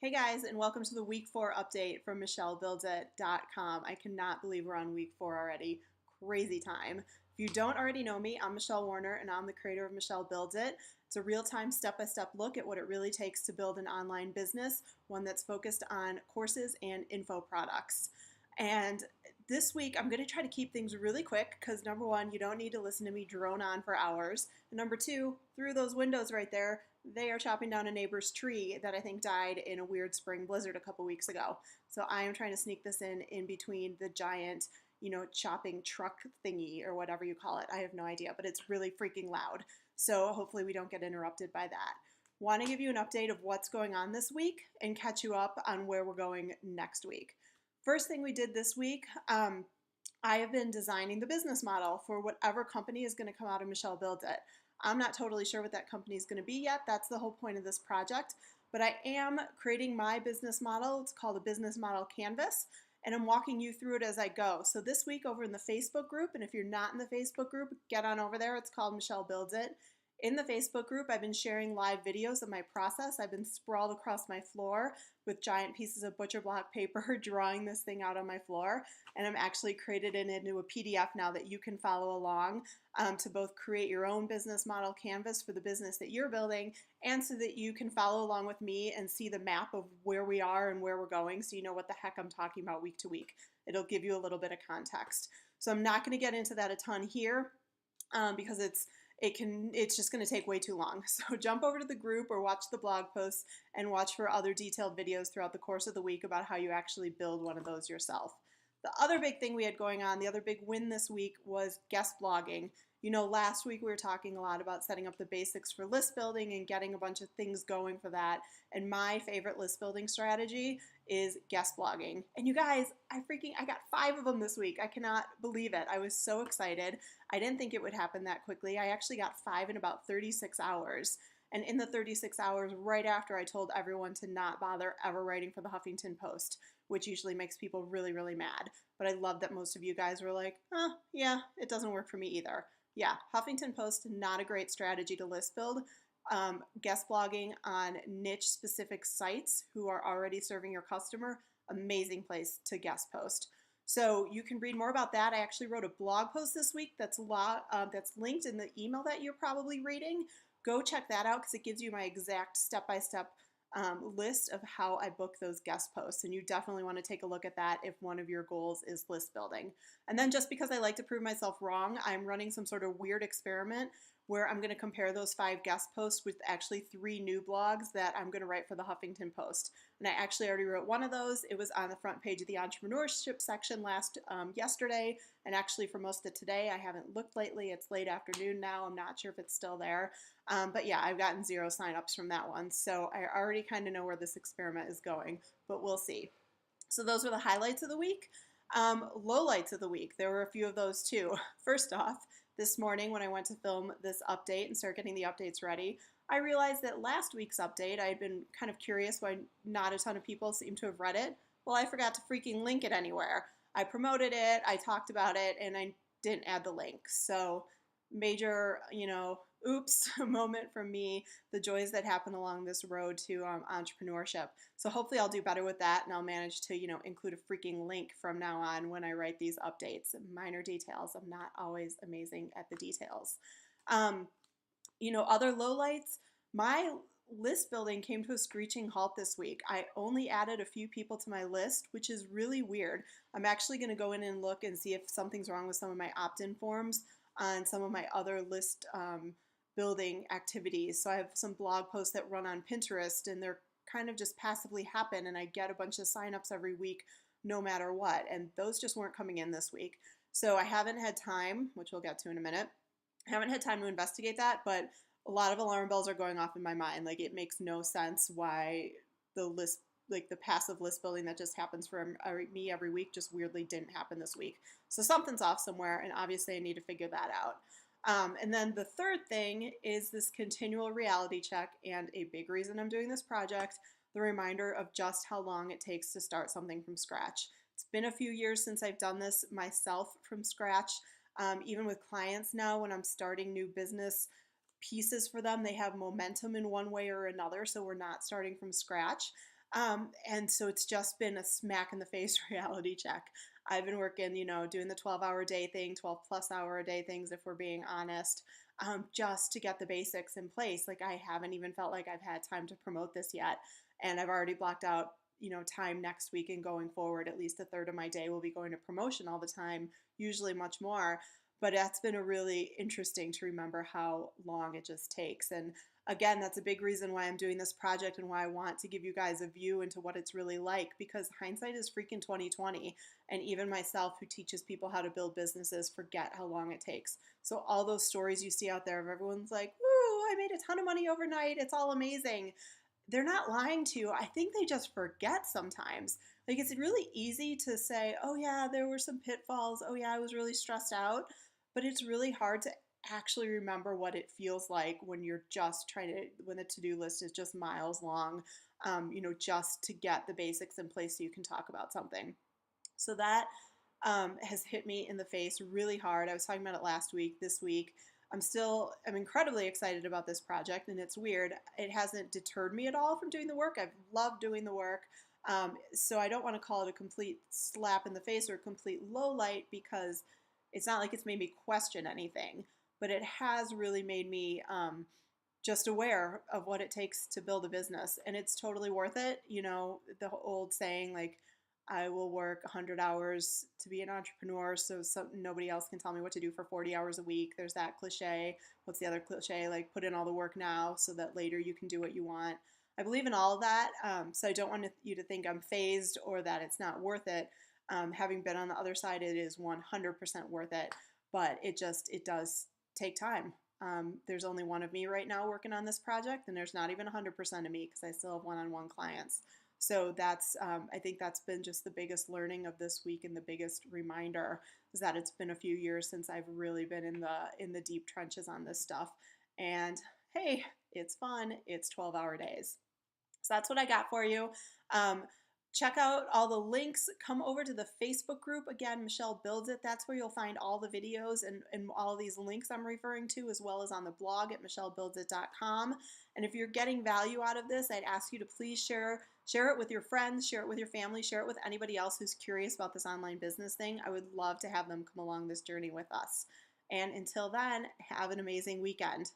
Hey guys, and welcome to the week 4 update from MichelleBuildit.com. I cannot believe we're on week 4 already. Crazy time. If you don't already know me, I'm Michelle Warner and I'm the creator of Michelle Builds It. It's a real-time step-by-step look at what it really takes to build an online business, one that's focused on courses and info products. And this week, I'm going to try to keep things really quick because number one, you don't need to listen to me drone on for hours. And number two, through those windows right there, they are chopping down a neighbor's tree that I think died in a weird spring blizzard a couple weeks ago. So I am trying to sneak this in between the giant, chopping truck thingy or whatever you call it. I have no idea, but it's really freaking loud. So hopefully we don't get interrupted by that. Want to give you an update of what's going on this week and catch you up on where we're going next week. First thing we did this week, I have been designing the business model for whatever company is going to come out of Michelle Builds It. I'm not totally sure what that company is going to be yet. That's the whole point of this project. But I am creating my business model. It's called a business model canvas. And I'm walking you through it as I go. So this week over in the Facebook group, and if you're not in the Facebook group, get on over there. It's called Michelle Builds It. In the Facebook group, I've been sharing live videos of my process. I've been sprawled across my floor with giant pieces of butcher block paper drawing this thing out on my floor. And I'm actually created it into a PDF now that you can follow along to both create your own business model canvas for the business that you're building and so that you can follow along with me and see the map of where we are and where we're going so you know what the heck I'm talking about week to week. It'll give you a little bit of context. So I'm not going to get into that a ton here because it's just going to take way too long. So jump over to the group or watch the blog posts and watch for other detailed videos throughout the course of the week about how you actually build one of those yourself. The other big thing we had going on, the other big win this week was guest blogging. You know, last week we were talking a lot about setting up the basics for list building and getting a bunch of things going for that. And my favorite list building strategy is guest blogging. And you guys, I got 5 of them this week. I cannot believe it. I was so excited. I didn't think it would happen that quickly. I actually got 5 in about 36 hours. And in the 36 hours, right after I told everyone to not bother ever writing for the Huffington Post, which usually makes people really, really mad. But I love that most of you guys were like, yeah, it doesn't work for me either. Yeah, Huffington Post, not a great strategy to list build. Guest blogging on niche specific sites who are already serving your customer, amazing place to guest post. So you can read more about that. I actually wrote a blog post this week that's linked in the email that you're probably reading. Go check that out because it gives you my exact step-by-step list of how I book those guest posts. And you definitely want to take a look at that if one of your goals is list building. And then just because I like to prove myself wrong, I'm running some sort of weird experiment where I'm going to compare those 5 guest posts with actually 3 new blogs that I'm going to write for the Huffington Post. And I actually already wrote one of those. It was on the front page of the entrepreneurship section yesterday. And actually for most of today, I haven't looked lately. It's late afternoon now. I'm not sure if it's still there. But yeah, I've gotten 0 signups from that one. So I already kind of know where this experiment is going, but we'll see. So those were the highlights of the week. Lowlights of the week. There were a few of those too. First off, this morning when I went to film this update and start getting the updates ready, I realized that last week's update, I had been kind of curious why not a ton of people seem to have read it. Well, I forgot to freaking link it anywhere. I promoted it, I talked about it, and I didn't add the link. So major, oops moment from me, the joys that happen along this road to entrepreneurship. So hopefully I'll do better with that and I'll manage to, include a freaking link from now on when I write these updates. Minor details. I'm not always amazing at the details. Other lowlights, my list building came to a screeching halt this week. I only added a few people to my list, which is really weird. I'm actually going to go in and look and see if something's wrong with some of my opt-in forms on some of my other list building activities. So I have some blog posts that run on Pinterest and they're kind of just passively happen and I get a bunch of signups every week no matter what. And those just weren't coming in this week. So I haven't had time, which we'll get to in a minute. I haven't had time to investigate that, but a lot of alarm bells are going off in my mind. Like it makes no sense why the list, like the passive list building that just happens for me every week just weirdly didn't happen this week. So something's off somewhere and obviously I need to figure that out. And then the third thing is this continual reality check and a big reason I'm doing this project, the reminder of just how long it takes to start something from scratch. It's been a few years since I've done this myself from scratch. Even with clients now, when I'm starting new business pieces for them, they have momentum in one way or another, so we're not starting from scratch. And so it's just been a smack in the face reality check. I've been working, doing the 12-hour day thing, 12 plus hour a day things, if we're being honest, just to get the basics in place. Like, I haven't even felt like I've had time to promote this yet. And I've already blocked out, time next week and going forward. At least a third of my day will be going to promotion all the time, usually much more. But that's been a really interesting to remember how long it just takes. And again, that's a big reason why I'm doing this project and why I want to give you guys a view into what it's really like, because hindsight is freaking 2020. And even myself, who teaches people how to build businesses, forget how long it takes. So all those stories you see out there of everyone's like, woo, I made a ton of money overnight, it's all amazing. They're not lying to you. I think they just forget sometimes. Like, it's really easy to say, oh yeah, there were some pitfalls. Oh yeah, I was really stressed out. But it's really hard to actually remember what it feels like when you're just when the to-do list is just miles long, just to get the basics in place so you can talk about something. So that has hit me in the face really hard. I was talking about it last week, this week. I'm incredibly excited about this project, and it's weird. It hasn't deterred me at all from doing the work. I've loved doing the work. So I don't want to call it a complete slap in the face or a complete low light, because it's not like it's made me question anything, but it has really made me just aware of what it takes to build a business. And it's totally worth it. The old saying, like, I will work 100 hours to be an entrepreneur, so nobody else can tell me what to do for 40 hours a week. There's that cliche. What's the other cliche? Like, put in all the work now so that later you can do what you want. I believe in all of that. So I don't want you to think I'm phased or that it's not worth it. Having been on the other side, it is 100% worth it, but it does take time. There's only one of me right now working on this project, and there's not even 100% of me, because I still have one-on-one clients. So I think that's been just the biggest learning of this week, and the biggest reminder is that it's been a few years since I've really been in the deep trenches on this stuff. And hey, it's fun. It's 12-hour days. So that's what I got for you. Check out all the links. Come over to the Facebook group. Again, Michelle Builds It. That's where you'll find all the videos and all these links I'm referring to, as well as on the blog at michellebuildsit.com. And if you're getting value out of this, I'd ask you to please share it with your friends, share it with your family, share it with anybody else who's curious about this online business thing. I would love to have them come along this journey with us. And until then, have an amazing weekend.